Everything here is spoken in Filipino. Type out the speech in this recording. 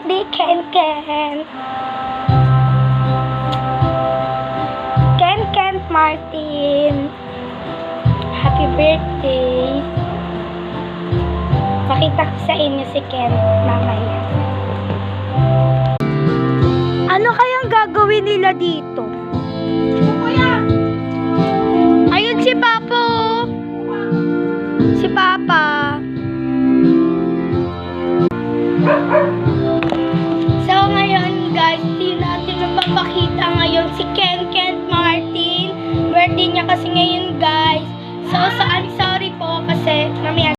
birthday, Ken Ken! Ken Ken Martin! Happy birthday! Pakita ko sa inyo si Ken mamaya. Ano kayang gagawin nila dito? Ayun si Papa! Si Papa! So ngayon guys, di natin mapapakita ngayon si Ken Ken Martin. Birthday niya kasi ngayon guys. So saan